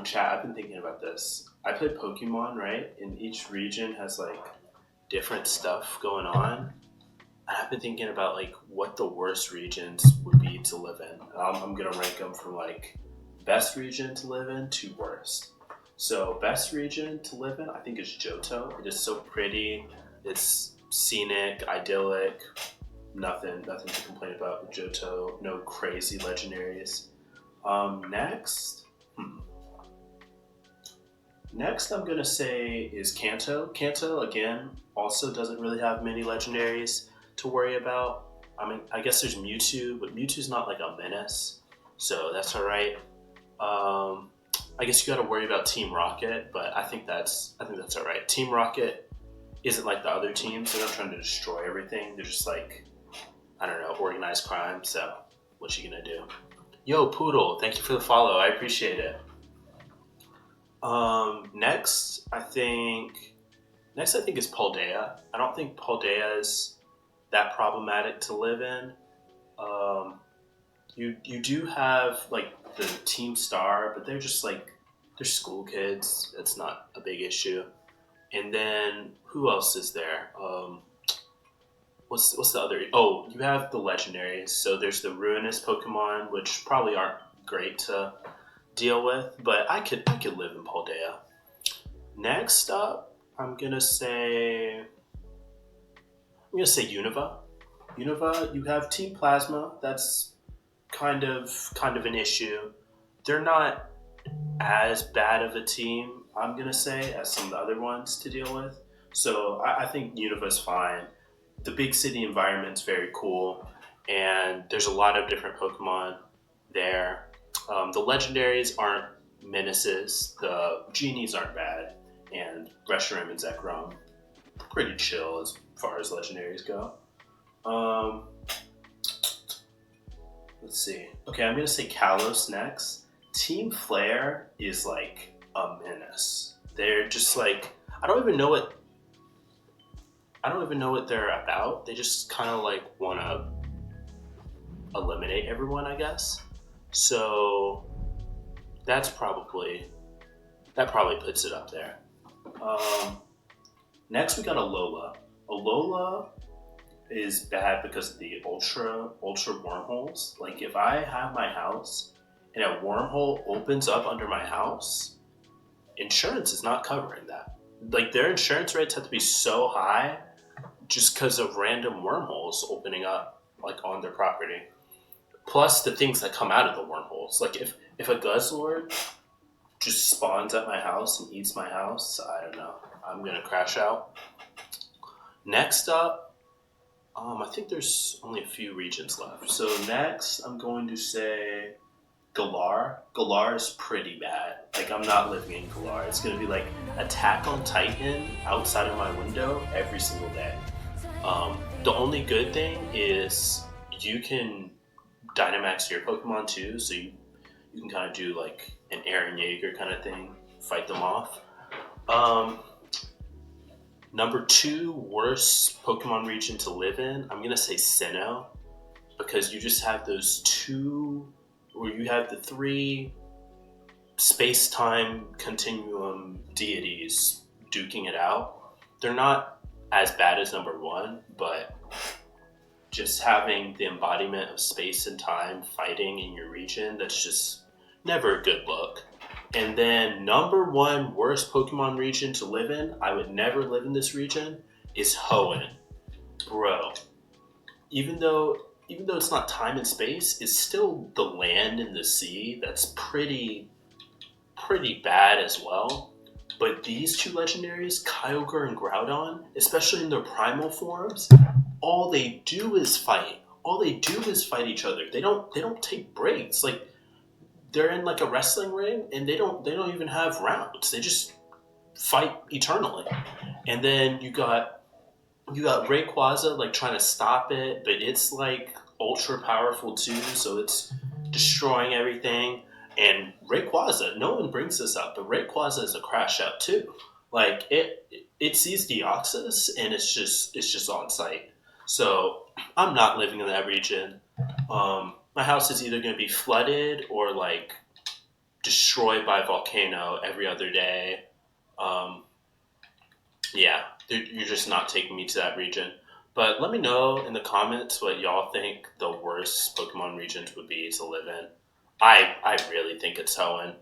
chat, I've been thinking about this. I play Pokemon, right? And each region has like different stuff going on. And I've been thinking about like what the worst regions would be to live in. I'm gonna rank them from like best region to live in to worst. So best region to live in, I think is Johto. It is so pretty. It's scenic, idyllic. Nothing to complain about with Johto. No crazy legendaries. Next. Next, I'm gonna say is Kanto. Kanto again also doesn't really have many legendaries to worry about. I mean, I guess there's Mewtwo, but Mewtwo's not like a menace, so that's all right. I guess you got to worry about Team Rocket, but I think that's all right. Team Rocket isn't like the other teams. They're not trying to destroy everything. They're just like, I don't know, organized crime. So what you gonna do? Yo, Poodle, thank you for the follow. I appreciate it. Next, I think is Paldea. I don't think Paldea is that problematic to live in. Um, you do have like the Team Star, but they're just like they're school kids. It's not a big issue. And then who else is there? What's the other? Oh, you have the legendaries. So there's the ruinous Pokemon, which probably aren't great to deal with, but I could live in Paldea. Next up, I'm gonna say Unova. Unova, you have Team Plasma. That's kind of an issue. They're not as bad of a team, I'm gonna say, as some of the other ones to deal with. So I think Unova's fine. The big city environment's very cool, and there's a lot of different Pokemon there. The legendaries aren't menaces. The genies aren't bad, and Reshiram and Zekrom pretty chill as far as legendaries go. Um, let's see. Okay, I'm gonna say Kalos next. Team Flare is like a menace. They're just like I don't even know what they're about. They just kind of like want to eliminate everyone, I guess. So that's probably puts it up there. Um, Next, we got Alola. Alola is bad because of the ultra wormholes. Like if I have my house and a wormhole opens up under my house, insurance is not covering that. Like their insurance rates have to be so high just because of random wormholes opening up like on their property. Plus the things that come out of the wormholes. Like if a Guzzlord just spawns at my house and eats my house, I don't know. I'm gonna crash out. Next up, I think there's only a few regions left. So next, I'm going to say Galar. Galar is pretty bad. Like I'm not living in Galar. It's gonna be like Attack on Titan outside of my window every single day. The only good thing is you can Dynamax your Pokemon too, so you can kind of do like an Aaron Yeager kind of thing, fight them off. Um, Number two worst Pokemon region to live in, I'm gonna say Sinnoh, because you just have those two, or you have the three space-time continuum deities duking it out. They're not as bad as number one, but just having the embodiment of space and time fighting in your region, that's just never a good look. And then number one worst Pokemon region to live in, I would never live in this region, is Hoenn. Bro, even though it's not time and space, it's still the land and the sea that's pretty bad as well. But these two legendaries, Kyogre and Groudon, especially in their primal forms, all they do is fight. All they do is fight each other. They don't take breaks. Like they're in like a wrestling ring and they don't even have rounds. They just fight eternally. And then you got Rayquaza like trying to stop it, but it's like ultra powerful too, so it's destroying everything. And Rayquaza, no one brings this up, but Rayquaza is a crash out too. Like it sees Deoxys and it's just on site. So I'm not living in that region. My house is either going to be flooded or like destroyed by a volcano every other day. Um, yeah, you're just not taking me to that region. But let me know in the comments what y'all think the worst Pokemon regions would be to live in. I really think it's Hoenn.